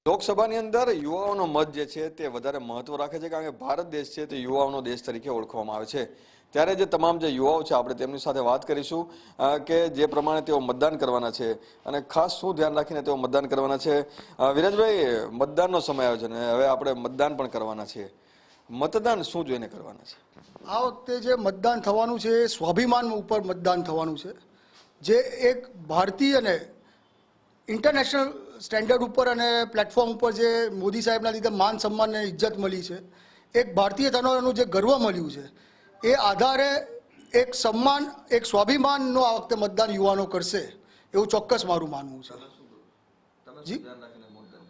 લોકસભાની અંદર યુવાઓનો મત જે છે તે વધારે મહત્વ રાખે છે, કારણ કે ભારત દેશ છે તે યુવાઓનો દેશ તરીકે ઓળખવામાં આવે છે। ત્યારે જે તમામ જે યુવાઓ છે આપણે તેમની સાથે વાત કરીશું કે જે પ્રમાણે તેઓ મતદાન કરવાના છે અને ખાસ શું ધ્યાન રાખીને તેઓ મતદાન કરવાના છે। વિરાજભાઈ, મતદાનનો સમય આવ્યો છે ને હવે આપણે મતદાન પણ કરવાના છીએ, મતદાન શું જોઈને કરવાના છે? આ વખતે જે મતદાન થવાનું છે એ સ્વાભિમાન ઉપર મતદાન થવાનું છે, જે એક ભારતીયને ઇન્ટરનેશનલ સ્ટેન્ડર્ડ ઉપર અને પ્લેટફોર્મ ઉપર જે મોદી સાહેબના લીધે માન સન્માન અને ઇજ્જત મળી છે, એક ભારતીય થવાનું જે ગર્વ મળ્યું છે, એ આધારે એક સન્માન, એક સ્વાભિમાનનો આ વખતે મતદાન યુવાનો કરશે એવું ચોક્કસ મારું માનવું છે। જી,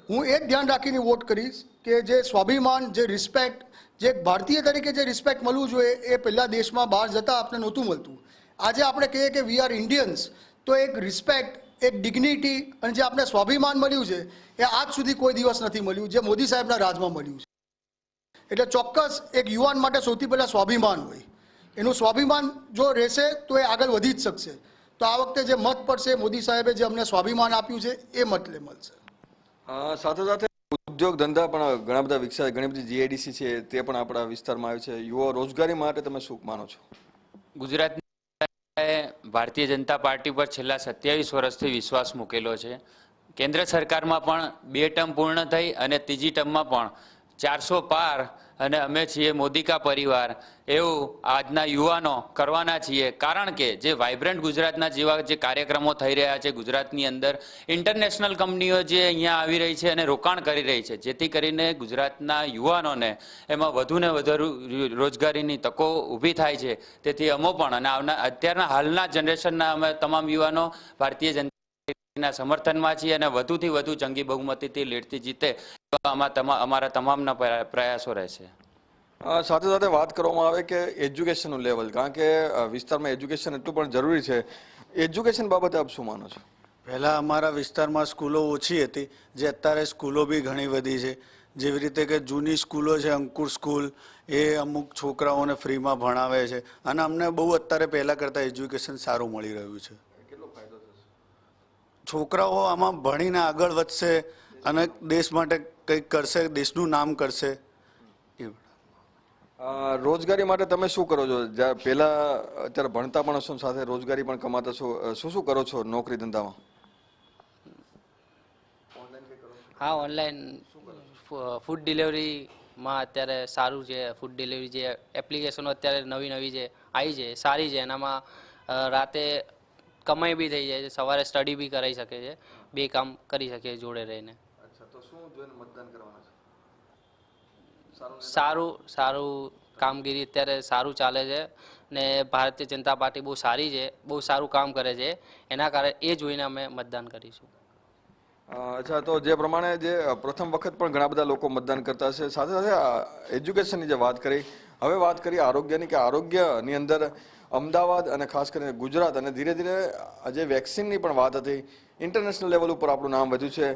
હું એ જ ધ્યાન રાખીને વોટ કરીશ કે જે સ્વાભિમાન, જે રિસ્પેક્ટ, જે એક ભારતીય તરીકે જે રિસ્પેક્ટ મળવું જોઈએ એ પહેલા દેશમાં બહાર જતાં આપણે નહોતું મળતું। આજે આપણે કહીએ કે વી આર ઇન્ડિયન્સ, તો એક રિસ્પેક્ટ, એક ડિગ્નિટી અને જે આપણે સ્વાભિમાન મળ્યું છે એ આજ સુધી કોઈ દિવસ નથી મળ્યું, જે મોદી સાહેબના રાજમાં મળ્યું છે। એટલે ચોક્કસ એક યુવાન માટે સૌથી પહેલાં સ્વાભિમાન હોય, એનું સ્વાભિમાન જો રહેશે તો એ આગળ વધી જ શકશે। તો આ વખતે જે મત પડશે, મોદી સાહેબે જે અમને સ્વાભિમાન આપ્યું છે એ મત મળશે। સાથે સાથે ઉદ્યોગ ધંધા પણ ઘણા બધા વિકસ્યા, ઘણી બધી જીઆઈડીસી છે તે પણ આપણા વિસ્તારમાં આવી છે। યુવા રોજગારી માટે તમે શું માનો છો? ગુજરાત ભારતીય જનતા પાર્ટી પર છેલ્લા 27 વર્ષથી વિશ્વાસ મૂકેલો છે। કેન્દ્ર સરકારમાં પણ 2 ટર્મ પૂર્ણ થઈ અને ત્રીજી ટર્મમાં પણ 400 પાર અને અમે છીએ મોદી કા પરિવાર એવું આજના યુવાનો કરવાના છીએ। કારણ કે જે વાઇબ્રન્ટ ગુજરાતના જેવા જે કાર્યક્રમો થઈ રહ્યા છે ગુજરાતની અંદર, ઇન્ટરનેશનલ કંપનીઓ જે અહીંયા આવી રહી છે અને રોકાણ કરી રહી છે, જેથી કરીને ગુજરાતના યુવાનોને એમાં વધુ ને વધુ રોજગારીની તકો ઊભી થાય છે। તેથી અમે પણ અને અત્યારના હાલના જનરેશનના અમે તમામ યુવાનો ભારતીય જનતા સમર્થનમાં છીએ અને વધુથી વધુ જંગી બહુમતીથી લીડથી જીતે અમારા તમામના પ્રયાસો રહેશે। સાથે સાથે વાત કરવામાં આવે કે એજ્યુકેશનનું લેવલ, કારણ કે વિસ્તારમાં એજ્યુકેશન એટલું પણ જરૂરી છે, એજ્યુકેશન બાબતે આપ શું માનો છો? પહેલાં અમારા વિસ્તારમાં સ્કૂલો ઓછી હતી, જે અત્યારે સ્કૂલો બી ઘણી વધી છે। જેવી રીતે કે જૂની સ્કૂલો છે, અંકુર સ્કૂલ, એ અમુક છોકરાઓને ફ્રીમાં ભણાવે છે અને અમને બહુ અત્યારે પહેલાં કરતાં એજ્યુકેશન સારું મળી રહ્યું છે। કેટલો ફાયદો થશે? છોકરાઓ આમાં ભણીને આગળ વધશે અને દેશ માટે કંઈક કરશે, દેશનું નામ કરશે। રોજગારી માટે તમે શું કરો છો? જ્યારે પહેલા અત્યારે ભણતા પણ હશો, સાથે રોજગારી પણ કમાતા છો, શું શું કરો છો નોકરી ધંધામાં? હા, ઓનલાઈન ફૂડ ડિલિવરીમાં અત્યારે સારું છે। ફૂડ ડિલિવરી જે એપ્લિકેશનો અત્યારે નવી નવી જે આવી છે સારી છે, એનામાં રાતે કમાઈ બી થઈ જાય છે, સવારે સ્ટડી બી કરાવી શકે છે, 2 કામ કરી શકે જોડે રહીને। અચ્છા, તો શું જોઈને મતદાન કરવાના છે? સારું કામગીરી અત્યારે સારું ચાલે છે ને ભારતીય જનતા પાર્ટી બહુ સારી છે, બહુ સારું કામ કરે છે, એના કારણે એ જોઈને અમે મતદાન કરીશું। અચ્છા, તો જે પ્રમાણે જે પ્રથમ વખત પણ ઘણા બધા લોકો મતદાન કરતા હશે, સાથે સાથે એજ્યુકેશનની જે વાત કરી, હવે વાત કરીએ આરોગ્યની, કે આરોગ્યની અંદર અમદાવાદ અને ખાસ કરીને ગુજરાત અને ધીરે ધીરે જે વેક્સિનની પણ વાત હતી, ઇન્ટરનેશનલ લેવલ ઉપર આપણું નામ વધ્યું છે।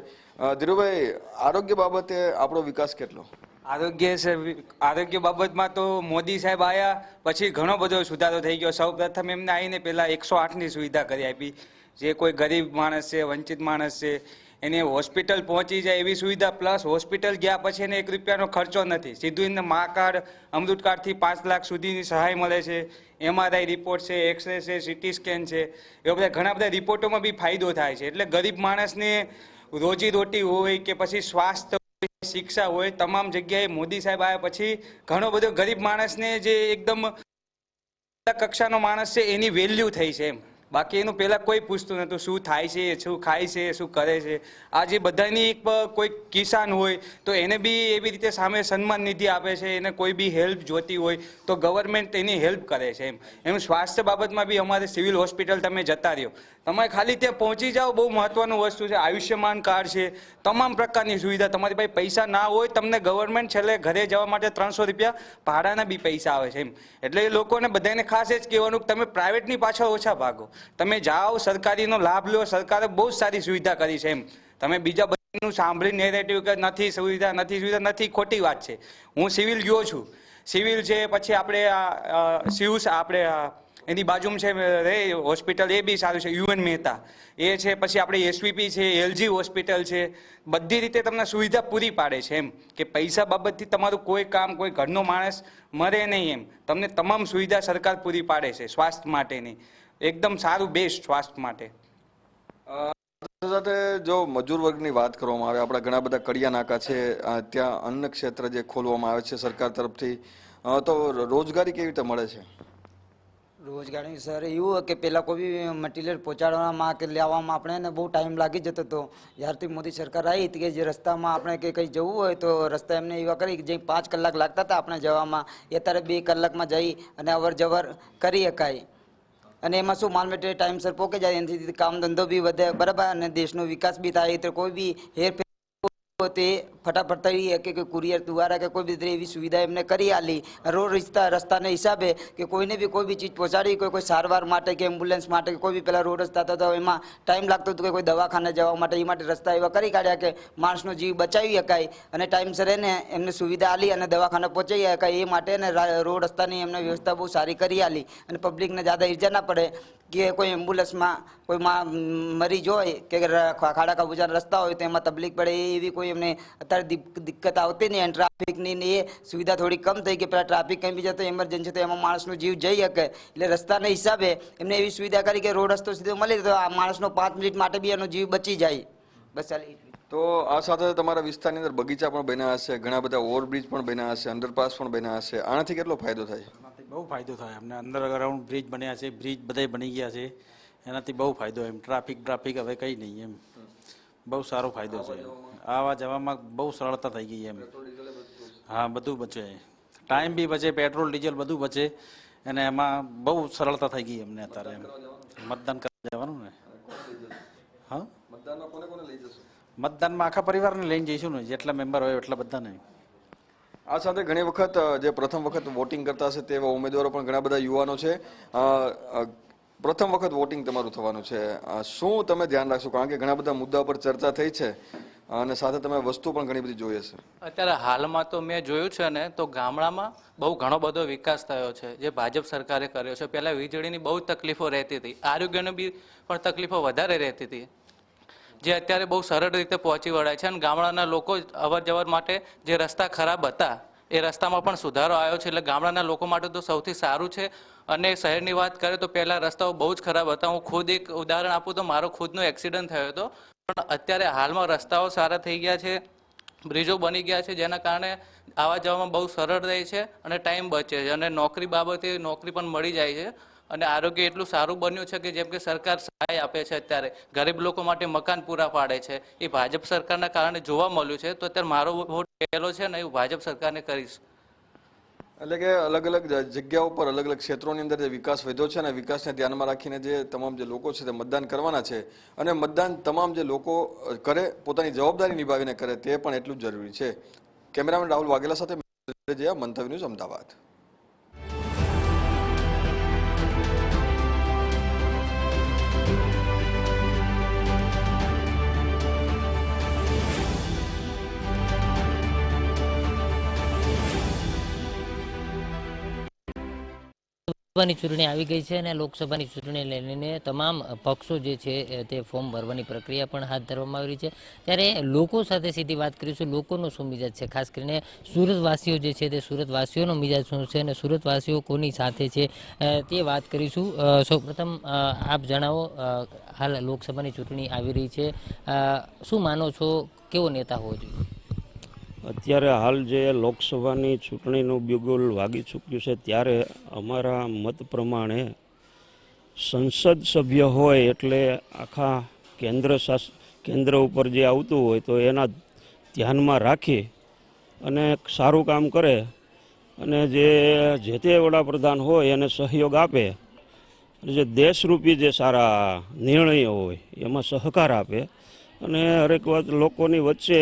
ધીરુભાઈ, આરોગ્ય બાબતે આપણો વિકાસ કેટલો? આરોગ્ય બાબતમાં તો મોદી સાહેબ આવ્યા પછી ઘણો બધો સુધારો થઈ ગયો। સૌ પ્રથમ એમને આવીને પહેલાં 108ની સુવિધા કરી આપી, જે કોઈ ગરીબ માણસ છે, વંચિત માણસ છે, એને હોસ્પિટલ પહોંચી જાય એવી સુવિધા, પ્લસ હોસ્પિટલ ગયા પછી એને 1 રૂપિયાનો ખર્ચો નથી, સીધું એને મા કાર્ડ, અમૃત કાર્ડથી 5 લાખ સુધીની સહાય મળે છે। MRI રિપોર્ટ છે, એક્સરે છે, સિટી સ્કેન છે, એવા બધા ઘણા બધા રિપોર્ટોમાં બી ફાયદો થાય છે। એટલે ગરીબ માણસને રોજીરોટી હોય કે પછી સ્વાસ્થ્ય, શિક્ષા હોય, તમામ જગ્યાએ મોદી સાહેબ આવ્યા પછી ઘણો બધો ગરીબ માણસને, જે એકદમ કક્ષાનો માણસ છે, એની વેલ્યુ થઈ છે એમ। બાકી એનું પહેલાં કોઈ પૂછતું નહોતું શું થાય છે, શું ખાય છે, શું કરે છે। આજે બધાની કોઈ કિસાન હોય તો એને બી એવી રીતે સામે સન્માન નિધિ આપે છે, એને કોઈ બી હેલ્પ જોતી હોય તો ગવર્મેન્ટ એની હેલ્પ કરે છે એમ સ્વાસ્થ્ય બાબતમાં બી અમારે સિવિલ હોસ્પિટલ તમે જતા રહ્યો, તમે ખાલી ત્યાં પહોંચી જાઓ, બહુ મહત્વનું વસ્તુ છે। આયુષ્યમાન કાર્ડ છે, તમામ પ્રકારની સુવિધા, તમારી પાસે પૈસા ના હોય તમને ગવર્મેન્ટ છેલ્લે ઘરે જવા માટે 300 રૂપિયા ભાડાના બી પૈસા આવે છે એમ। એટલે એ લોકોને બધાને ખાસ જ કહેવાનું, તમે પ્રાઇવેટની પાછળ ઓછા ભાગો, તમે જાઓ, સરકારીનો લાભ લો। સરકારે બહુ જ સારી સુવિધા કરી છે એમ। તમે બીજા બધાનું સાંભળી નેરેટિવ કે નથી સુવિધા, નથી, ખોટી વાત છે। હું સિવિલ ગયો છું, સિવિલ છે, પછી આપણે આપણે એની બાજુમાં છે રે હોસ્પિટલ, એ બી સારું છે, યુએન મહેતા એ છે, પછી આપણે એસવીપી છે, એલજી હોસ્પિટલ છે, બધી રીતે તમને સુવિધા પૂરી પાડે છે. એમ કે પૈસા બાબતથી તમારું કોઈ કામ, કોઈ ઘરનો માણસ મરે નહીં, એમ તમને તમામ સુવિધા સરકાર પૂરી પાડે છે સ્વાસ્થ્ય માટેની. એકદમ સારું, બેસ્ટ સ્વાસ્થ્ય માટે. સાથે સાથે જો મજૂર વર્ગની વાત કરવામાં આવે, આપણા ઘણા બધા કડિયા નાકા છે, ત્યાં અન્ન ક્ષેત્ર જે ખોલવામાં આવે છે સરકાર તરફથી, તો રોજગારી કેવી રીતે મળે છે? રોજગારી સર એવું હોય કે પહેલાં કોઈ બી મટીરિયલ પહોંચાડવામાં કે લેવામાં આપણે ને બહુ ટાઈમ લાગી જતો હતો. જ્યારથી મોદી સરકાર આવી હતી કે જે રસ્તામાં આપણે કે કંઈ જવું હોય તો રસ્તા એમને એવા કરી કે જે 5 કલાક લાગતા હતા આપણે જવામાં, એ અત્યારે 2 કલાકમાં જઈ અને અવર જવર કરી શકાય. અને એમાં શું માલ મટીરિયલ ટાઈમસર પહોંચી જાય, એનાથી કામ ધંધો બી વધે બરાબર, અને દેશનો વિકાસ બી થાય. તો કોઈ બી હેરફેર તે ફટાફટ થઈ કે કુરિયર દ્વારા કે કોઈ બી એવી સુવિધા એમને કરી આલી. રોડ રસ્તાના હિસાબે કે કોઈને બી કોઈ બી ચીજ પહોંચાડી, કોઈ સારવાર માટે કે એમ્બ્યુલન્સ માટે કે કોઈ બી પેલા રોડ રસ્તા હતા એમાં ટાઈમ લાગતો હતો કે કોઈ દવાખાને જવા માટે, એ માટે રસ્તા એવા કરી કાઢ્યા કે માણસનો જીવ બચાવી શકાય અને ટાઈમસર એને એમને સુવિધા આલી અને દવાખાને પહોંચાઈ શકાય. એ માટે ને રોડ રસ્તાની એમને વ્યવસ્થા બહુ સારી કરી આલી અને પબ્લિકને જ્યાદા ઈજા ના પડે કે કોઈ એમ્બ્યુલન્સમાં કોઈ મરીજ હોય કે ખાડા ખાબોચિયા રસ્તા હોય તો એમાં તકલીફ પડે, એવી કોઈ એમને અત્યારે દિક્કત આવતી નહીં. અને ટ્રાફિકની ને એ સુવિધા થોડી કમ થઈ કે પેલા ટ્રાફિક કંઈ બી જતો ઇમરજન્સી તો એમાં માણસનો જીવ જઈ શકે. એટલે રસ્તાના હિસાબે એમને એવી સુવિધા કરી કે રોડ રસ્તો સીધો મળી તો આ માણસનો 5 મિનિટ માટે બી એનો જીવ બચી જાય. બસ તો આ સાથે તમારા વિસ્તારની અંદર બગીચા પણ બન્યા હશે, ઘણા બધા ઓવરબ્રિજ પણ બન્યા હશે, અંડરપાસ પણ બન્યા હશે, આનાથી કેટલો ફાયદો થાય? બહુ ફાયદો થાય અમને. અંડરગ્રાઉન્ડ બ્રિજ બન્યા છે, બ્રિજ બધા બની ગયા છે, એનાથી બહુ ફાયદો. એમ ટ્રાફિક હવે કંઈ નહીં, એમ બહુ સારો ફાયદો છે. આવા જવામાં બહુ સરળતા થઈ ગઈ એમ. હા, બધું બચે, ટાઈમ બી બચે, પેટ્રોલ ડીઝલ બધું બચે, અને એમાં બહુ સરળતા થઈ ગઈ અમને અત્યારે. એમ મતદાન કરવા જવાનું ને. હા, મતદાનમાં આખા પરિવારને લઈને જઈશું ને, જેટલા મેમ્બર હોય એટલા બધાને. આ સાથે ઘણી વખત જે પ્રથમ વખત વોટિંગ કરતા હશે તેવા ઉમેદવારો પણ ઘણા બધા યુવાનો છે. પ્રથમ વખત વોટિંગ તમારું થવાનું છે, શું તમે ધ્યાન રાખશો? કારણ કે ઘણા બધા મુદ્દા પર ચર્ચા થઈ છે અને સાથે તમે વસ્તુ પણ ઘણી બધી જોઈ હશે. અત્યારે હાલમાં તો મેં જોયું છે ને તો ગામડામાં બહુ ઘણો બધો વિકાસ થયો છે જે ભાજપ સરકારે કર્યો છે. પહેલાં વીજળીની બહુ તકલીફો રહેતી હતી, આરોગ્યની બી પણ તકલીફો વધારે રહેતી હતી, જે અત્યારે બહુ સરળ રીતે પહોંચી વળાય છે. અને ગામડાના લોકો અવર જવર માટે જે રસ્તા ખરાબ હતા એ રસ્તામાં પણ સુધારો આવ્યો છે, એટલે ગામડાના લોકો માટે તો સૌથી સારું છે. અને શહેરની વાત કરીએ તો પહેલાં રસ્તાઓ બહુ જ ખરાબ હતા. હું ખુદ એક ઉદાહરણ આપું તો મારો ખુદનો એક્સિડન્ટ થયો હતો, પણ અત્યારે હાલમાં રસ્તાઓ સારા થઈ ગયા છે, બ્રિજો બની ગયા છે, જેના કારણે આવવા જવામાં બહુ સરળ રહે છે અને ટાઈમ બચે છે. અને નોકરી બાબતે નોકરી પણ મળી જાય છે. અને આરોગ્ય એટલું સારું બન્યું છે કે જેમ કે સરકાર સહાય આપે છે, અત્યારે ગરીબ લોકો માટે મકાન પૂરા પાડે છે, એ ભાજપ સરકારના કારણે જોવા મળ્યું છે. તો અત્યારે મારો વોટ પહેલો છે ને, એવું ભાજપ સરકારને કરીશ. એટલે કે અલગ અલગ જગ્યાઓ પર અલગ અલગ ક્ષેત્રોની અંદર જે વિકાસ વધ્યો છે અને વિકાસને ધ્યાનમાં રાખીને જે તમામ જે લોકો છે તે મતદાન કરવાના છે, અને મતદાન તમામ જે લોકો કરે પોતાની જવાબદારી નિભાવીને કરે તે પણ એટલું જ જરૂરી છે. કેમેરામેન રાહુલ વાઘેલા સાથે મંતવ્ય ન્યૂઝ, અમદાવાદ. લોકસભાની ચૂંટણી આવી ગઈ છે અને લોકસભાની ચૂંટણી લઈને તમામ પક્ષો જે છે તે ફોર્મ ભરવાની પ્રક્રિયા પણ હાથ ધરવામાં આવી રહી છે. ત્યારે લોકો સાથે સીધી વાત કરીશું, લોકોનો શું મિજાજ છે, ખાસ કરીને સુરતવાસીઓ જે છે તે સુરતવાસીઓનો મિજાજ શું છે અને સુરતવાસીઓ કોની સાથે છે તે વાત કરીશું. સૌપ્રથમ આપ જણાવો, હાલ લોકસભાની ચૂંટણી આવી રહી છે, શું માનો છો, કેવો નેતા હોવો જોઈએ? અત્યારે હાલ જે લોકસભાની ચૂંટણીનું બિગુલ વાગી ચૂક્યું છે, ત્યારે અમારા મત પ્રમાણે સંસદ સભ્ય હોય એટલે આખા કેન્દ્ર ઉપર જે આવતું હોય તો એના ધ્યાનમાં રાખી અને સારું કામ કરે અને જે તે વડાપ્રધાન હોય એને સહયોગ આપે, જે દેશરૂપી જે સારા નિર્ણયો હોય એમાં સહકાર આપે અને હરેક વાત લોકોની વચ્ચે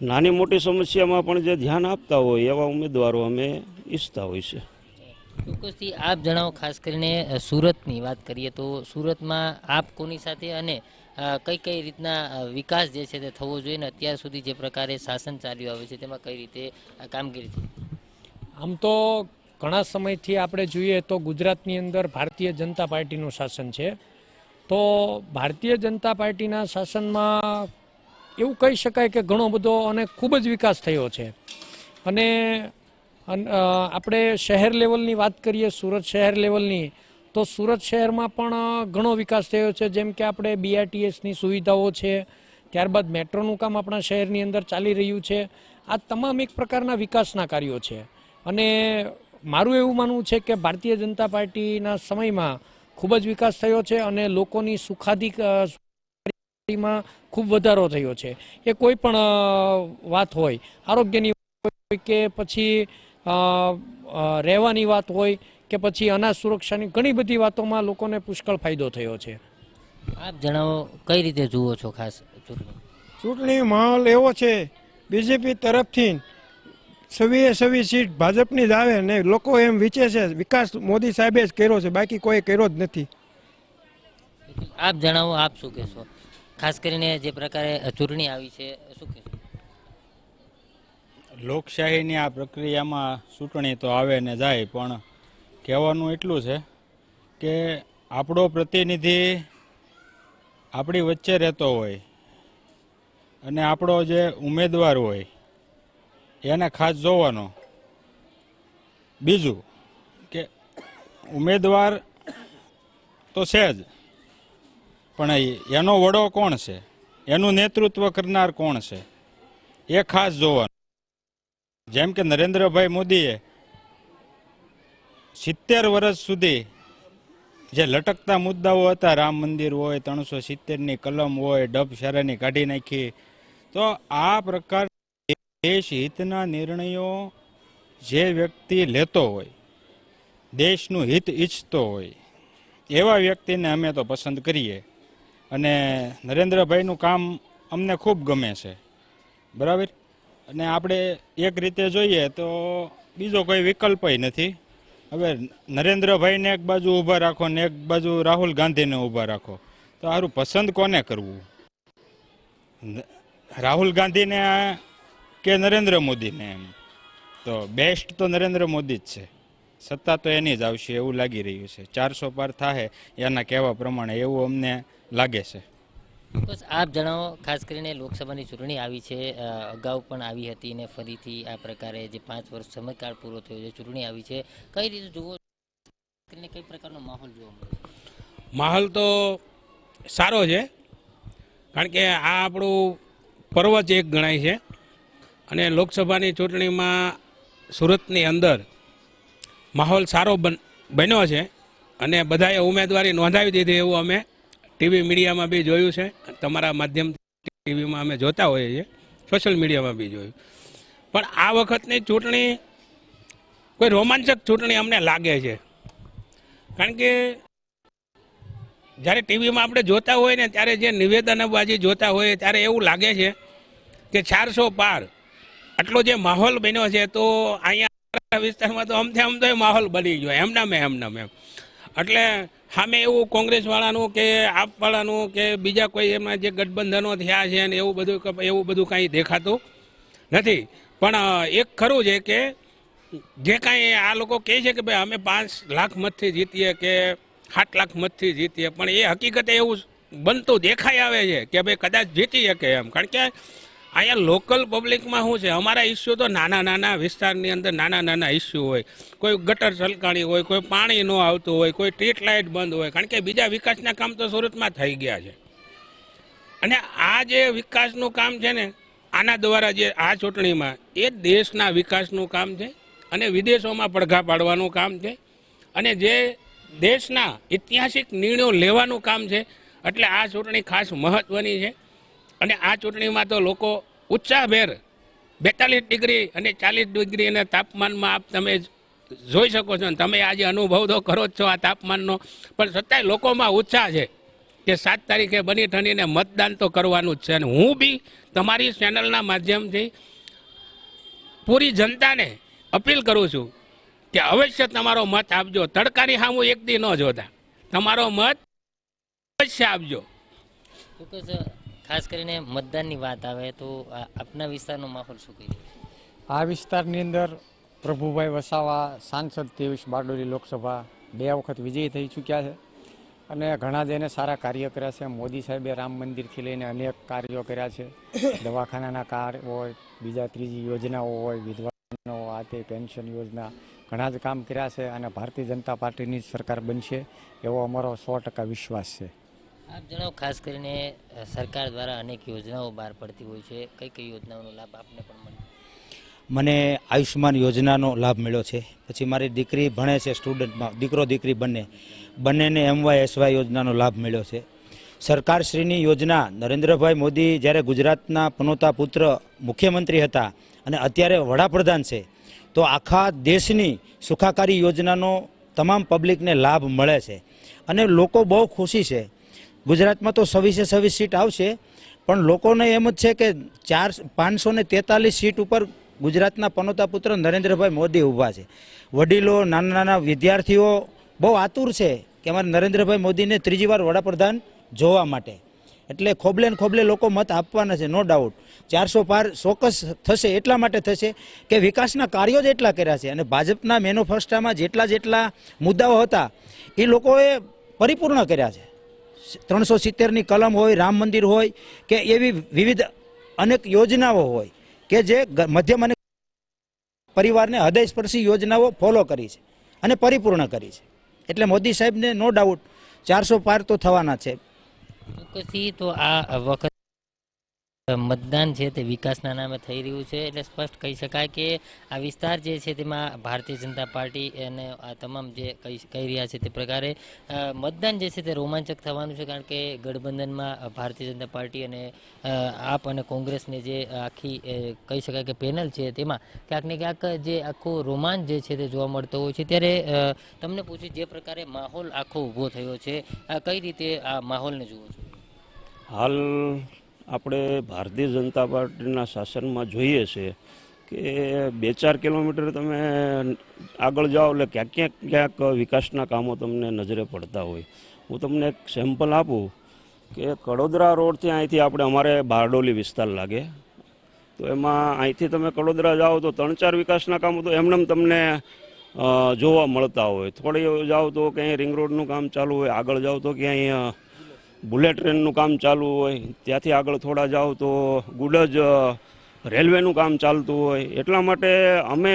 નાની મોટી સમસ્યામાં પણ જે ધ્યાન આપતા હોય એવા ઉમેદવારો અમે ઈચ્છતા હોય છે. ચોક્કસથી આપ જણાવો, ખાસ કરીને સુરતની વાત કરીએ તો સુરતમાં આપ કોની સાથે અને કઈ રીતના વિકાસ જે છે તે થવો જોઈએ, ને અત્યાર સુધી જે પ્રકારે શાસન ચાલ્યું આવે છે તેમાં કઈ રીતે કામગીરી થઈ? આમ તો ઘણા સમયથી આપણે જોઈએ તો ગુજરાતની અંદર ભારતીય જનતા પાર્ટીનું શાસન છે. તો ભારતીય જનતા પાર્ટીના શાસનમાં એવું કહી શકાય કે ઘણો બધો અને ખૂબ જ વિકાસ થયો છે. અને આપણે શહેર લેવલની વાત કરીએ, સુરત શહેર લેવલની, તો સુરત શહેરમાં પણ ઘણો વિકાસ થયો છે. જેમ કે આપણે BRTSની સુવિધાઓ છે, ત્યારબાદ મેટ્રોનું કામ આપણા શહેરની અંદર ચાલી રહ્યું છે. આ તમામ એક પ્રકારના વિકાસના કાર્યો છે. અને મારું એવું માનવું છે કે ભારતીય જનતા પાર્ટીના સમયમાં ખૂબ જ વિકાસ થયો છે અને લોકોની સુખાદીમાં ખૂબ વધારો થયો છે. એ કોઈ પણ વાત હોય, આરોગ્યની હોય કે પછી રહેવાની વાત હોય કે પછી અનાજ સુરક્ષાની, ઘણી બધી વાતોમાં લોકોને પુષ્કળ ફાયદો થયો છે. આપ જણાવો, કઈ રીતે જુઓ છો ખાસ ચૂંટણી માહોલ એવો છે, બીજેપી તરફથી 26 સીટ ભાજપની જ આવે ને લોકો એમ વિચે છે વિકાસ મોદી સાહેબે જ કર્યો છે, બાકી કોઈ કર્યો જ નથી. આપ જણાવો, આપ શું કહેશો? ખાસ કરીને જે પ્રકારે ચૂંટણી આવી છે, શું કહેશો? લોકશાહીની આ પ્રક્રિયામાં ચૂંટણી તો આવે ને જાય, પણ કહેવાનું એટલું છે કે આપણો પ્રતિનિધિ આપણી વચ્ચે રહેતો હોય અને આપણો જે ઉમેદવાર હોય એને ખાસ જોવાનો. બીજું કે ઉમેદવાર તો છે જ, પણ એનો વડો કોણ છે, એનું નેતૃત્વ કરનાર કોણ છે, એ ખાસ જોવાનું. જેમ કે નરેન્દ્રભાઈ મોદીએ 70 વર્ષ સુધી જે લટકતા મુદ્દાઓ હતા, રામ મંદિર હોય, 370ની કલમ હોય, ડબ શરાની કાઢી નાખી, તો આ પ્રકાર દેશ હિતના નિર્ણયો જે વ્યક્તિ લેતો હોય, દેશનું હિત ઈચ્છતો હોય, એવા વ્યક્તિને અમે તો પસંદ કરીએ. અને નરેન્દ્રભાઈનું કામ અમને ખૂબ ગમે છે, બરાબર. અને આપણે એક રીતે જોઈએ તો બીજો કોઈ વિકલ્પય નથી. હવે નરેન્દ્રભાઈને એક બાજુ ઊભા રાખો ને એક બાજુ રાહુલ ગાંધીને ઊભા રાખો, તો સારું પસંદ કોને કરવું? રાહુલ ગાંધીને કે નરેન્દ્ર મોદીને? એમ તો બેસ્ટ તો નરેન્દ્ર મોદી જ છે. સત્તા તો એની જ આવશે એવું લાગી રહ્યું છે. 400 પાર થાય એના કહેવા પ્રમાણે એવું અમને લાગે છે. બસ આપ જણાવો, ખાસ કરીને લોકસભાની ચૂંટણી આવી છે, અગાઉ પણ આવી હતી ને ફરીથી આ પ્રકારે જે 5 વર્ષ સમયકાળ પૂરો થયો છે, ચૂંટણી આવી છે, કઈ રીતે જુઓ, કઈ પ્રકારનો માહોલ જોવા મળે? માહોલ તો સારો છે, કારણ કે આ આપણું પર્વ જ એક ગણાય છે. અને લોકસભાની ચૂંટણીમાં સુરતની અંદર માહોલ સારો બન્યો છે અને બધાએ ઉમેદવારી નોંધાવી દીધી એવું અમે ટીવી મીડિયામાં બી જોયું છે, તમારા માધ્યમથી ટીવીમાં અમે જોતા હોઈએ છીએ, સોશિયલ મીડિયામાં બી જોયું. પણ આ વખતની ચૂંટણી કોઈ રોમાંચક ચૂંટણી અમને લાગે છે, કારણ કે જ્યારે ટીવીમાં આપણે જોતા હોય ને ત્યારે જે નિવેદનબાજી જોતા હોય ત્યારે એવું લાગે છે કે 400 પાર આટલો જે માહોલ બન્યો છે, તો અહીંયા વિસ્તારમાં તો આમ તો માહોલ બની ગયો એમનામ એમ. એટલે સામે એવું કોંગ્રેસવાળાનું કે આપવાળાનું કે બીજા કોઈ એમના જે ગઠબંધનો થયા છે ને એવું બધું કાંઈ દેખાતું નથી. પણ એક ખરું છે કે જે કાંઈ આ લોકો કહે છે કે ભાઈ અમે 5 લાખ મતથી જીતીએ કે 7 લાખ મતથી જીતીએ, પણ એ હકીકતે એવું બનતું દેખાઈ આવે છે કે ભાઈ કદાચ જીતી શકે એમ. કારણ કે અહીંયા લોકલ પબ્લિકમાં શું છે, અમારા ઇસ્યુ તો નાના વિસ્તારની અંદર નાના ઇસ્યુ હોય, કોઈ ગટર છલકાણી હોય, કોઈ પાણી ન આવતું હોય, કોઈ સ્ટ્રીટ લાઇટ બંધ હોય, કારણ કે બીજા વિકાસના કામ તો સુરતમાં થઈ ગયા છે. અને આ જે વિકાસનું કામ છે ને, આના દ્વારા જે આ ચૂંટણીમાં એ દેશના વિકાસનું કામ છે અને વિદેશોમાં પડઘા પાડવાનું કામ છે અને જે દેશના ઐતિહાસિક નિર્ણયો લેવાનું કામ છે. એટલે આ ચૂંટણી ખાસ મહત્વની છે. અને આ ચૂંટણીમાં તો લોકો ઉત્સાહભેર 42 ડિગ્રી અને 40 ડિગ્રીના તાપમાનમાં આપ તમે જોઈ શકો છો, તમે આજે અનુભવ તો કરો જ છો આ તાપમાનનો, પણ છતાંય લોકોમાં ઉત્સાહ છે કે 7 તારીખે બની ઠણીને મતદાન તો કરવાનું જ છે. અને હું બી તમારી ચેનલના માધ્યમથી પૂરી જનતાને અપીલ કરું છું કે અવશ્ય તમારો મત આપજો. તડકાની સામું એક દી ન જોતા, તમારો મત અવશ્ય આપજો. ચોક્કસ. ખાસ કરીને મતદાનની વાત આવે તો આપના વિસ્તારનો માહોલ શું કહી રહ્યો? આ વિસ્તારની અંદર પ્રભુભાઈ વસાવા સાંસદ 23 બારડોલી લોકસભા 2 વખત વિજયી થઈ ચૂક્યા છે અને ઘણા જ એને સારા કાર્ય કર્યા છે. મોદી સાહેબે રામ મંદિરથી લઈને અનેક કાર્યો કર્યા છે. દવાખાનાના કાર્ય હોય, બીજા ત્રીજી યોજનાઓ હોય, વિધવાનો આ તે પેન્શન યોજના, ઘણા જ કામ કર્યા છે અને ભારતીય જનતા પાર્ટીની સરકાર બનશે એવો અમારો 100% વિશ્વાસ છે. આપ જણાવો, ખાસ કરીને સરકાર દ્વારા અનેક યોજનાઓ બહાર પડતી હોય છે, કઈ કઈ યોજનાઓનો લાભ આપને પણ મળે? મને આયુષ્માન યોજનાનો લાભ મળ્યો છે. પછી મારી દીકરી ભણે છે સ્ટુડન્ટમાં, દીકરો દીકરી બંનેને MYSY યોજનાનો લાભ મળ્યો છે. સરકારશ્રીની યોજના નરેન્દ્રભાઈ મોદી જ્યારે ગુજરાતના પનોતા પુત્ર મુખ્યમંત્રી હતા અને અત્યારે વડાપ્રધાન છે, તો આખા દેશની સુખાકારી યોજનાનો તમામ પબ્લિકને લાભ મળે છે અને લોકો બહુ ખુશી છે. ગુજરાતમાં તો 26 સીટ આવશે, પણ લોકોને એમ જ છે કે 543 સીટ ઉપર ગુજરાતના પનોતા પુત્ર નરેન્દ્રભાઈ મોદી ઊભા છે. વડીલો, નાના નાના વિદ્યાર્થીઓ બહુ આતુર છે કે અમારે નરેન્દ્રભાઈ મોદીને ત્રીજી વાર વડાપ્રધાન જોવા માટે. એટલે ખોબલે ને ખોબલે લોકો મત આપવાના છે, નો ડાઉટ. 400 પાર ચોક્કસ થશે. એટલા માટે થશે કે વિકાસના કાર્યો જ એટલા કર્યા છે અને ભાજપના મેનિફેસ્ટોમાં જેટલા મુદ્દાઓ હતા એ લોકોએ પરિપૂર્ણ કર્યા છે. 370ની કલમ હોય, રામ મંદિર હોય કે એવી વિવિધ અનેક યોજનાઓ હોય કે જે મધ્યમ અને પરિવારને હૃદયસ્પર્શી યોજનાઓ ફોલો કરી છે અને પરિપૂર્ણ કરી છે. એટલે મોદી સાહેબને નો ડાઉટ 400 પાર તો થવાના છે. ચોક્કસથી તો આ વખત મતદાન છે તે વિકાસના નામે થઈ રહ્યું છે, એટલે સ્પષ્ટ કહી શકાય કે આ વિસ્તાર જે છે તેમાં ભારતીય જનતા પાર્ટી અને આ તમામ જે કહી રહ્યા છે તે પ્રકારે મતદાન જે છે તે રોમાંચક થવાનું છે, કારણ કે ગઠબંધનમાં ભારતીય જનતા પાર્ટી અને આપ અને કોંગ્રેસની જે આખી કહી શકાય કે પેનલ છે તેમાં ક્યાંક ને ક્યાંક જે આખો રોમાંચ જે છે તે જોવા મળતો હોય છે. ત્યારે તમને પૂછ્યું, જે પ્રકારે માહોલ આખો ઊભો થયો છે, કઈ રીતે આ માહોલને જુઓ છો? હાલ આપણે ભારતીય જનતા પાર્ટીના શાસનમાં જોઈએ છે કે 2-4 કિલોમીટર તમે આગળ જાઓ એટલે ક્યાંક વિકાસના કામો તમને નજરે પડતા હોય. હું તમને એક સેમ્પલ આપું કે કડોદરા રોડથી અહીંથી અમારે બારડોલી વિસ્તાર લાગે, તો એમાં અહીંથી તમે કડોદરા જાઓ તો 3-4 વિકાસના કામો તો એમને તમને જોવા મળતા હોય. થોડી જાઓ તો ક્યાંય રિંગ રોડનું કામ ચાલુ હોય, આગળ જાઓ તો ક્યાંય બુલેટ ટ્રેનનું કામ ચાલુ હોય, ત્યાંથી આગળ થોડા જાઓ તો ગુડજ રેલવેનું કામ ચાલતું હોય. એટલા માટે અમે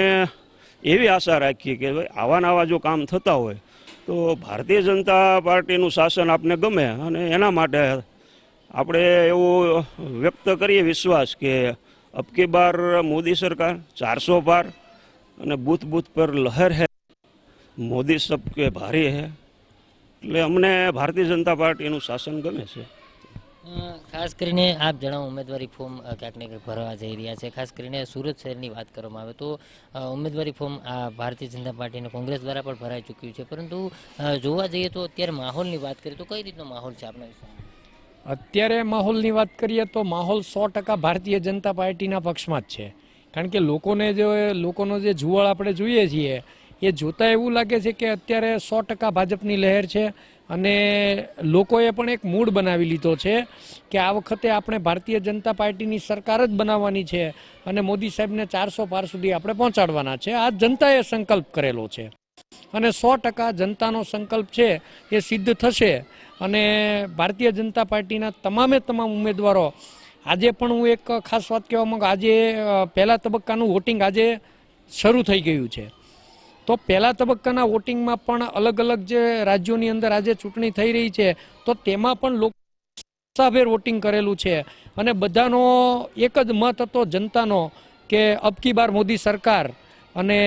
એવી આશા રાખીએ કે ભાઈ આવા જો કામ થતા હોય તો ભારતીય જનતા પાર્ટીનું શાસન આપને ગમે અને એના માટે આપણે એવું વ્યક્ત કરીએ વિશ્વાસ કે અબકી બાર મોદી સરકાર 400 પાર અને બૂથ બૂથ પર લહેર હૈ, મોદી સબકે ભારી હૈ. એટલે અમને ભારતીય જનતા પાર્ટીનું શાસન ગમે છે. ખાસ કરીને આપ જણાવો, ઉમેદવારી ફોર્મ ક્યાંક ને ક્યાંક ભરવા જઈ રહ્યા છે. ખાસ કરીને સુરત શહેરની વાત કરવામાં આવે તો ઉમેદવારી ફોર્મ આ ભારતીય જનતા પાર્ટી અને કોંગ્રેસ દ્વારા પણ ભરાઈ ચૂક્યું છે, પરંતુ જોવા જઈએ તો અત્યારે માહોલની વાત કરીએ તો કઈ રીતનો માહોલ છે આપના વિસ્તારમાં? અત્યારે માહોલની વાત કરીએ તો માહોલ 100% ભારતીય જનતા પાર્ટીના પક્ષમાં જ છે, કારણ કે લોકોનો જે જુવાળ આપણે જોઈએ છીએ એ જોતાં એવું લાગે છે કે અત્યારે 100% ભાજપની લહેર છે અને લોકોએ પણ એક મૂડ બનાવી લીધો છે કે આ વખતે આપણે ભારતીય જનતા પાર્ટીની સરકાર જ બનાવવાની છે અને મોદી સાહેબને 400 પાર સુધી આપણે પહોંચાડવાના છે. આ જનતાએ સંકલ્પ કરેલો છે અને 100% જનતાનો સંકલ્પ છે એ સિદ્ધ થશે અને ભારતીય જનતા પાર્ટીના તમામ ઉમેદવારો, આજે પણ હું એક ખાસ વાત કહેવા માંગુ, આજે પહેલા તબક્કાનું વોટિંગ આજે શરૂ થઈ ગયું છે. તો પહેલા તબક્કાના વોટિંગમાં પણ અલગ અલગ જે રાજ્યોની અંદર આજે ચૂંટણી થઈ રહી છે તો તેમાં પણ લોકો ઉત્સાહભેર વોટિંગ કરેલું છે અને બધાનો એક જ મત હતો જનતાનો કે અબકી બાર મોદી સરકાર અને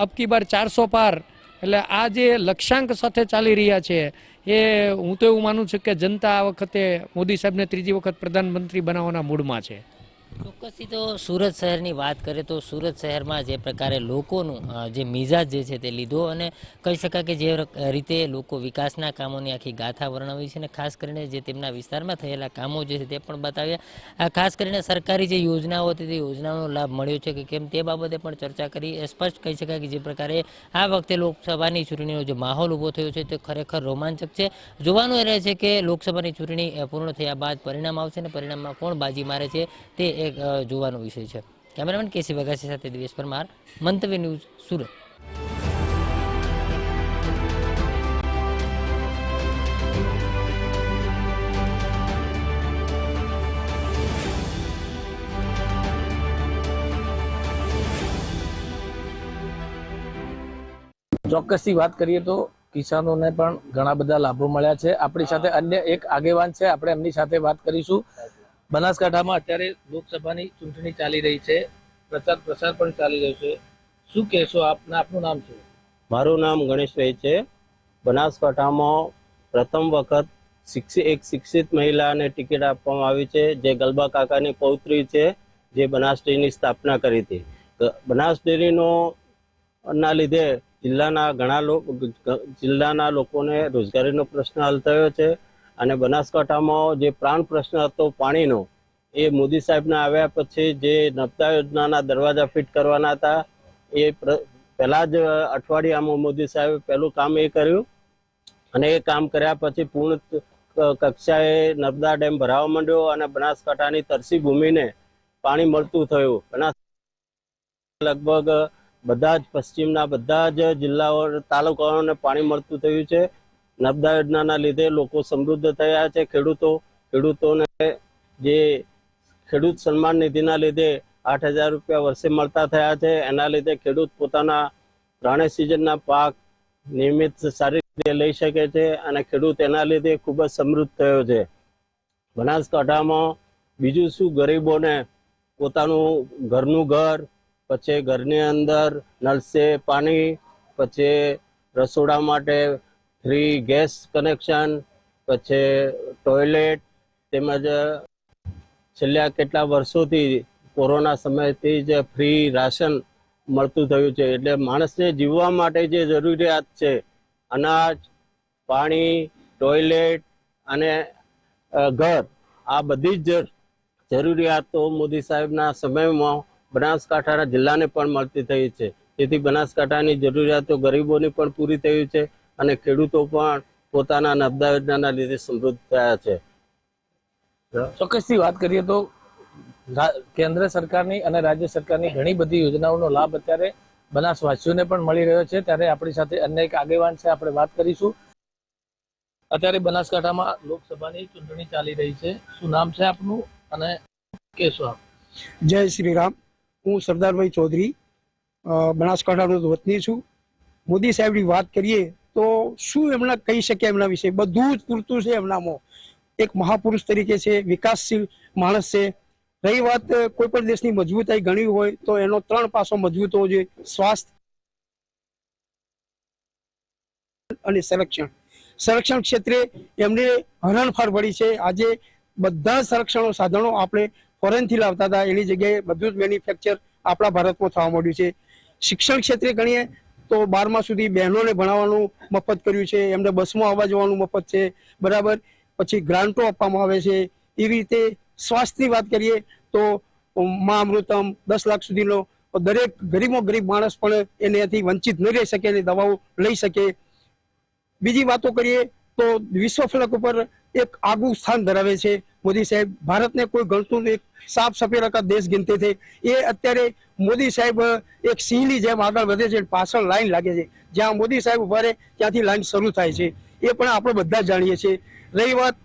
અબકી બાર 400 પાર. એટલે આ જે લક્ષ્યાંક સાથે ચાલી રહ્યા છે એ હું તો એવું માનું છું કે જનતા આ વખતે મોદી સાહેબને ત્રીજી વખત પ્રધાનમંત્રી બનાવવાના મૂડમાં છે. ચોક્કસથી તો સુરત શહેરની વાત કરીએ તો સુરત શહેરમાં જે પ્રકારે લોકોનું જે મિજાજ જે છે તે લીધો અને કહી શકાય કે જે રીતે લોકો વિકાસના કામોની આખી ગાથા વર્ણવી છે અને ખાસ કરીને જે તેમના વિસ્તારમાં થયેલા કામો જે છે તે પણ બતાવ્યા. ખાસ કરીને સરકારી જે યોજનાઓ હતી તે યોજનાઓનો લાભ મળ્યો છે કે કેમ તે બાબતે પણ ચર્ચા કરી. સ્પષ્ટ કહી શકાય કે જે પ્રકારે આ વખતે લોકસભાની ચૂંટણીનો જે માહોલ ઊભો થયો છે તે ખરેખર રોમાંચક છે. જોવાનું એ રહે છે કે લોકસભાની ચૂંટણી પૂર્ણ થયા બાદ પરિણામ આવશે અને પરિણામમાં કોણ બાજી મારે છે તે એક જોવાનો વિષય છે. કેમેરામેન કેસી વગાસી સાથે દિવેશ પરમાર, મંતવ્ય ન્યૂઝ, સુરત. ચોક્કસથી વાત કરીએ તો કિસાનોને પણ ઘણા બધા લાભો મળ્યા છે. આપણી સાથે અન્ય એક આગેવાન છે, આપણે એમની સાથે વાત કરીશું. બનાસકાંઠામાં અત્યારે લોકસભાની ચૂંટણી ચાલી રહી છે, પ્રચાર પ્રસાર પણ ચાલી રહ્યો છે. શું કહેશો આપના? આપનું નામ શું? મારું નામ ગણેશભાઈ છે. બનાસકાંઠામાં પ્રથમ વખત એક શિક્ષિત મહિલાને ટિકિટ આપવામાં આવી છે, જે ગલબા કાકાની પૌત્રી છે, જે બનાસ ડેરીની સ્થાપના કરી હતી. બનાસ ડેરીનો ના લીધે જિલ્લાના લોકોને રોજગારીનો પ્રશ્ન હલ થયો છે અને બનાસકાંઠામાં જે પ્રાણ પ્રશ્ન હતો પાણીનો, એ મોદી સાહેબના આવ્યા પછી જે નર્મદા યોજનાના દરવાજા ફિટ કરવાના હતા, એ પહેલા જ અઠવાડિયામાં મોદી સાહેબે પહેલું કામ એ કર્યું અને એ કામ કર્યા પછી પૂર્ણ કક્ષાએ નર્મદા ડેમ ભરાવા માંડ્યો અને બનાસકાંઠાની તરસી ભૂમિને પાણી મળતું થયું. લગભગ બધા જ પશ્ચિમના બધા જ જિલ્લાઓ તાલુકાઓને પાણી મળતું થયું છે. નર્મદા યોજનાના લીધે લોકો સમૃદ્ધ થયા છે. ખેડૂતોને જે ખેડૂત સન્માન નિધિના લીધે 8,000 રૂપિયા વર્ષે મળતા થયા છે. એના લીધે ખેડૂત પોતાના ત્રણેય સિઝનના પાક નિયમિત સારી રીતે લઈ શકે છે અને ખેડૂત એના લીધે ખૂબ જ સમૃદ્ધ થયો છે. બનાસકાંઠામાં બીજું શું, ગરીબોને પોતાનું ઘરનું ઘર, પછી ઘરની અંદર નળ સે પાણી, પછી રસોડા માટે ફ્રી ગેસ કનેક્શન, પછી ટોયલેટ, તેમજ છેલ્લા કેટલા વર્ષોથી કોરોના સમયથી જ ફ્રી રાશન મળતું થયું છે. એટલે માણસને જીવવા માટે જે જરૂરિયાત છે, અનાજ, પાણી, ટોયલેટ અને ઘર, આ બધી જ જરૂરિયાતો મોદી સાહેબના સમયમાં બનાસકાંઠાના જિલ્લાને પણ મળતી થઈ છે. તેથી બનાસકાંઠાની જરૂરિયાતો ગરીબોની પણ પૂરી થઈ છે અને ખેડૂતો પણ પોતાના નર્મદા યોજનાના લીધે સમૃદ્ધ થયા છે. ચોક્કસથી વાત કરીએ તો કેન્દ્ર સરકારની અને રાજ્ય સરકારની ઘણી બધી યોજનાઓનો લાભ અત્યારે બનાસવાસીઓને પણ મળી રહ્યો છે. ત્યારે આપણી સાથે અન્ય એક આગેવાન છે, આપણે વાત કરીશું. અત્યારે બનાસકાંઠામાં લોકસભાની ચૂંટણી ચાલી રહી છે. શું નામ છે આપનું અને કહેશો આપ? જય શ્રી રામ. હું સરદારભાઈ ચૌધરી, બનાસકાંઠાનો વતની છું. મોદી સાહેબની વાત કરીએ તો શું એમના કહી શકે, એમના વિશે બધું જ પૂરતું છે. એમનામાં એક મહાપુરુષ તરીકે છે, વિકાસશીલ માણસ છે. રહી વાત કોઈ પણ દેશની મજબૂતાઈ ગણી હોય તો એનો 3 પાસો મજબૂત હોવો જોઈએ: સ્વાસ્થ્ય અને સંરક્ષણ ક્ષેત્રે એમને હરણફાળ પડી છે. આજે બધા સંરક્ષણો સાધનો આપણે ફોરેનથી લાવતા હતા, એની જગ્યાએ બધું જ મેન્યુફેક્ચર આપણા ભારતમાં થવા માંડ્યું છે. શિક્ષણ ક્ષેત્રે ગણીએ તો 12મા સુધી બહેનોને ભણાવવાનું મફત કર્યું છે, એમને બસમાં આવવા જવાનું મફત છે, બરાબર. પછી ગ્રાન્ટો આપવામાં આવે છે. એવી રીતે સ્વાસ્થ્યની વાત કરીએ તો મા અમૃતમ 10 લાખ સુધીનો દરેક ગરીબમાં ગરીબ માણસ પણ એનાથી વંચિત ન રહી શકે, એની દવાઓ લઈ શકે. બીજી વાતો કરીએ તો વિશ્વ ફલક ઉપર એક આગવું સ્થાન ધરાવે છે મોદી સાહેબ. ભારતને કોઈ ગણતું એક સાફ સફેદ કા દેશ ગણતે થે, એ અત્યારે મોદી સાહેબ એક સિંહની જેમ આગળ વધે છે. પાછળ લાઈન લાગે છે, જ્યાં મોદી સાહેબ ઉભા રહે ત્યાંથી લાઈન શરૂ થાય છે. એ પણ આપણે બધા જાણીએ છીએ. રહી વાત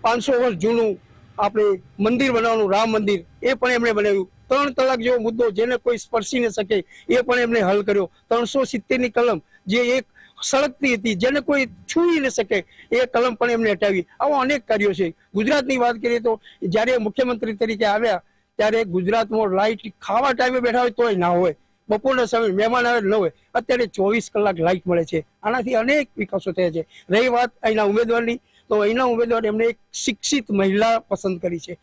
500 વર્ષ જૂનું આપણે મંદિર બનાવવાનું, રામ મંદિર, એ પણ એમણે બનાવ્યું. 3 તલાક જેવો મુદ્દો જેને કોઈ સ્પર્શી ન શકે એ પણ એમણે હલ કર્યો. 370ની કલમ જે એક સળગતી હતી, જેને કોઈ છૂઈ ન શકે, એ કલમ પણ એમને હટાવી. આવા અનેક કાર્યો છે. ગુજરાતની વાત કરીએ તો જ્યારે મુખ્યમંત્રી તરીકે આવ્યા ત્યારે ગુજરાતમાં લાઇટ ખાવા ટાઈમે બેઠા હોય તોય ના હોય, બપોરના સમયે મહેમાન આવે ન હોય. અત્યારે 24 કલાક લાઇટ મળે છે. આનાથી અનેક વિકાસો થયા છે. રહી વાત અહીંના ઉમેદવારની, તો અહીંના ઉમેદવાર એમને એક શિક્ષિત મહિલા પસંદ કરી છે.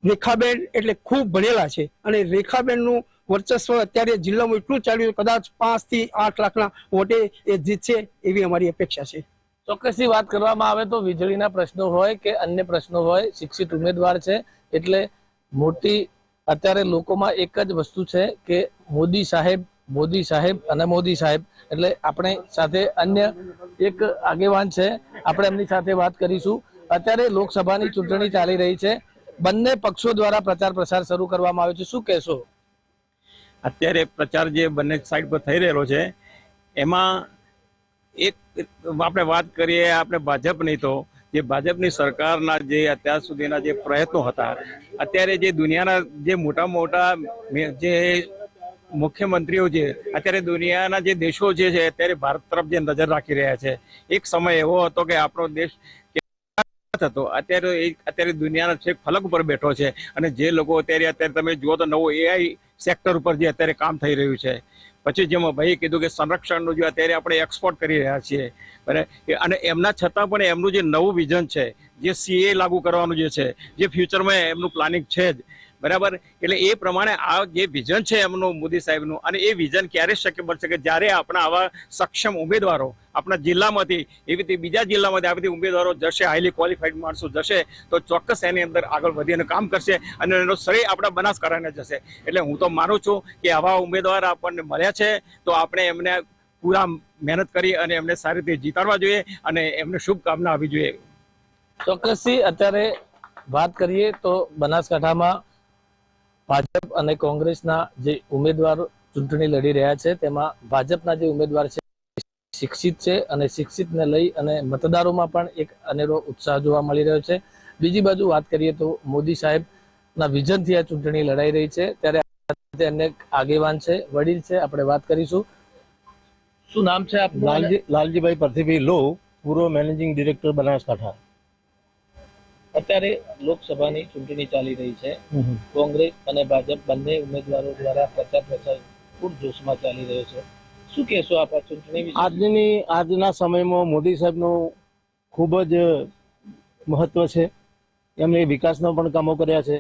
રેખાબેન એટલે ખૂબ ભણેલા છે અને રેખાબેનનું વર્ચસ્વ અત્યારે જિલ્લામાં એટલું ચાલ્યું, કદાચ 5 થી 8 લાખના વોટે એ જીતશે એવી અમારી અપેક્ષા છે. ચોક્કસથી વાત કરવામાં આવે તો વીજળીના પ્રશ્નો હોય કે અન્ય પ્રશ્નો હોય, શિક્ષિત ઉમેદવાર છે એટલે મોટી અત્યારે લોકોમાં એક જ વસ્તુ છે કે મોદી સાહેબ, મોદી સાહેબ અને મોદી સાહેબ. એટલે આપણે સાથે અન્ય એક આગેવાન છે, આપણે એમની સાથે વાત કરીશું. અત્યારે લોકસભાની ચૂંટણી ચાલી રહી છે. બંને પક્ષો દ્વારા પ્રચાર પ્રસાર શરૂ કરવામાં આવ્યો છે, શું કહેશો? અત્યારે પ્રચાર જે બંને સાઈડ પર થઈ રહેલો છે એમાં એક આપણે વાત કરીએ આપણે ભાજપની, તો જે ભાજપની સરકારના જે અત્યાર સુધીના જે પ્રયત્નો હતા, અત્યારે જે દુનિયાના જે મોટા જે મુખ્યમંત્રીઓ છે અત્યારે દુનિયાના જે દેશો જે છે અત્યારે ભારત તરફ જે નજર રાખી રહ્યા છે. એક સમય એવો હતો કે આપણો દેશ હતો, અત્યારે દુનિયાના છેક ફલક ઉપર બેઠો છે. અને જે લોકો અત્યારે તમે જુઓ તો નવું AI સેક્ટર ઉપર જે અત્યારે કામ થઈ રહ્યું છે. પછી જેમાં ભાઈ કીધું કે સંરક્ષણનું જે અત્યારે આપણે એક્સપોર્ટ કરી રહ્યા છીએ, બરાબર, અને એમના છતાં પણ એમનું જે નવું વિઝન છે, જે CA લાગુ કરવાનું જે ફ્યુચરમાં એમનું પ્લાનિંગ છે જ, બરાબર. એટલે એ પ્રમાણે આ જે વિઝન છે એમનું મોદી સાહેબનું, અને એ વિઝન ક્યારે શક્ય બનશે કે જ્યારે આપણા આવા સક્ષમ ઉમેદવારો આપણા જિલ્લામાંથી એવી રીતે બીજા જિલ્લામાંથી આવી રીતે ઉમેદવારો જશે, હાઈલી ક્વોલિફાઈડ માણસો જશે, તો ચોક્કસ એની અંદર આગળ વધીને કામ કરશે અને એનો શ્રેય આપણા બનાસકાંઠાને જશે. એટલે હું તો માનું છું કે આવા ઉમેદવાર આપણને મળ્યા છે તો આપણે એમને પૂરા મહેનત કરી અને એમને સારી રીતે જીતાડવા જોઈએ અને એમને શુભકામના આપવી જોઈએ. ચોક્કસથી અત્યારે વાત કરીએ તો બનાસકાંઠામાં ભાજપ અને કોંગ્રેસના જે ઉમેદવારો ચૂંટણી લડી રહ્યા છે તેમાં ભાજપના જે ઉમેદવાર છે શિક્ષિત છે અને શિક્ષિતને લઈ અને મતદારોમાં પણ એક અનેરો ઉત્સાહ જોવા મળી રહ્યો છે. બીજી બાજુ વાત કરીએ તો મોદી સાહેબના વિઝનથી આ ચૂંટણી લડાઈ રહી છે, ત્યારે અનેક આગેવાન છે, વડીલ છે, આપણે વાત કરીશું. શું નામ છે આપનું? લાલજીભાઈ પરથીભાઈ લો, પૂર્વ મેનેજિંગ ડિરેક્ટર બનાસકાંઠા. અત્યારે લોકસભાની ચૂંટણી ચાલી રહી છે, કોંગ્રેસ અને ભાજપ બંને ઉમેદવારો દ્વારા પ્રચાર પ્રસાર પૂરજોશમાં ચાલી રહ્યો છે, શું કહેશો આપ આ ચૂંટણી વિશે? આજના સમયમાં મોદી સાહેબનું ખૂબ જ મહત્વ છે. એમણે વિકાસના પણ કામો કર્યા છે.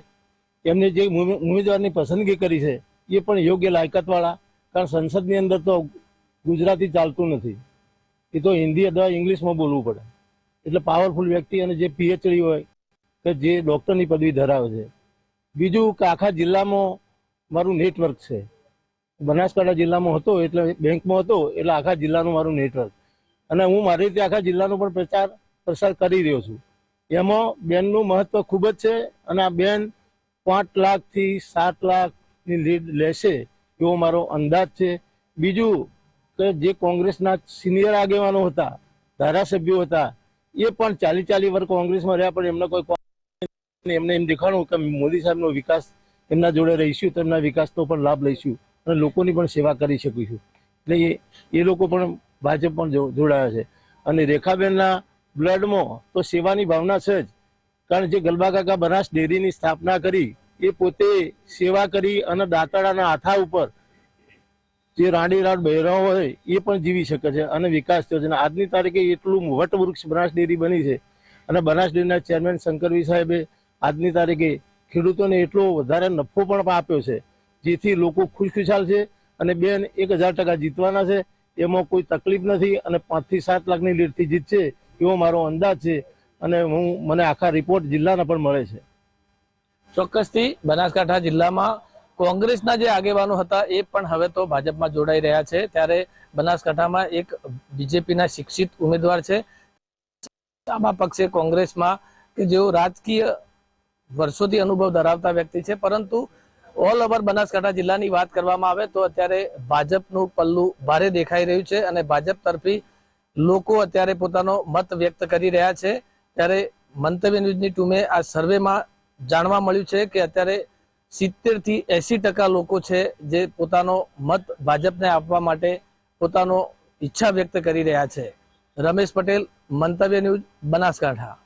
એમને જે ઉમેદવારની પસંદગી કરી છે એ પણ યોગ્ય લાયકાતવાળા, કારણ સંસદની અંદર તો ગુજરાતી ચાલતું નથી, એ તો હિન્દી અથવા ઇંગ્લિશમાં બોલવું પડે. એટલે પાવરફુલ વ્યક્તિ અને જે PhD હોય કે જે ડૉક્ટરની પદવી ધરાવે છે. બીજું કે આખા જિલ્લામાં મારું નેટવર્ક છે. બનાસકાંઠા જિલ્લામાં હતો એટલે બેંકમાં હતો એટલે આખા જિલ્લાનું મારું નેટવર્ક, અને હું મારી રીતે આખા જિલ્લાનો પણ પ્રચાર પ્રસાર કરી રહ્યો છું. એમાં બેનનું મહત્વ ખૂબ જ છે અને આ બેન 5 લાખથી 7 લાખની લીડ લેશે એવો મારો અંદાજ છે. બીજું કે જે કોંગ્રેસના સિનિયર આગેવાનો હતા, ધારાસભ્યો હતા, એ પણ 40 વર્ષ કોંગ્રેસમાં રહ્યા, પણ એમને એમ દેખાણું કે મોદી સાહેબનો વિકાસ એમના જોડે રહીશું તો એમના વિકાસનો પણ લાભ લઈશું અને લોકોની પણ સેવા કરી શકીશું. એટલે એ લોકો પણ ભાજપ પણ જોડાયા છે. અને રેખાબેનના બ્લડમાં તો સેવાની ભાવના છે જ, કારણ જે ગલબા કાકા બનાસ ડેરીની સ્થાપના કરી એ પોતે સેવા કરી અને દાંતાળાના હાથા ઉપર જે રાણીરાડ બહેરાઓ હોય એ પણ જીવી શકે છે અને વિકાસ થયો છે. અને આજની તારીખે એટલું વટવૃક્ષ બનાસ ડેરી બની છે અને બનાસ ડેરીના ચેરમેન શંકરવી સાહેબે આજની તારીખે ખેડૂતોને એટલો વધારે નફો પણ આપ્યો છે, જેથી લોકો ખુશખુશાલ છે. અને બેન 1000% જીતવાના છે, એમાં કોઈ તકલીફ નથી અને 5 થી 7 લાખની લીડથી જીતશે એવો મારો અંદાજ છે. અને મને આખા રિપોર્ટ જિલ્લાના પણ મળે છે. ચોક્કસથી બનાસકાંઠા જિલ્લામાં કોંગ્રેસના જે આગેવાનો હતા એ પણ હવે તો ભાજપમાં જોડાઈ રહ્યા છે, ત્યારે બનાસકાંઠામાં એક બીજેપીના શિક્ષિત ઉમેદવાર છે, આમાં પક્ષે કોંગ્રેસમાં કે જેઓ રાજકીય વર્ષોથી અનુભવ ધરાવતા વ્યક્તિ છે, પરંતુ ઓલ ઓવર બનાસકાંઠા જિલ્લાની વાત કરવામાં આવે તો અત્યારે ભાજપનું પલ્લું ભારે દેખાઈ રહ્યું છે અને ભાજપ તરફી લોકો અત્યારે પોતાનો મત વ્યક્ત કરી રહ્યા છે. ત્યારે મંતવ્ય ન્યૂઝની ટીમે આ સર્વેમાં જાણવા મળ્યું છે કે અત્યારે 70 થી 80% લોકો છે જે પોતાનો મત ભાજપને આપવા માટે પોતાનો ઈચ્છા વ્યક્ત કરી રહ્યા છે. રમેશ પટેલ, મંતવ્ય ન્યૂઝ, બનાસકાંઠા.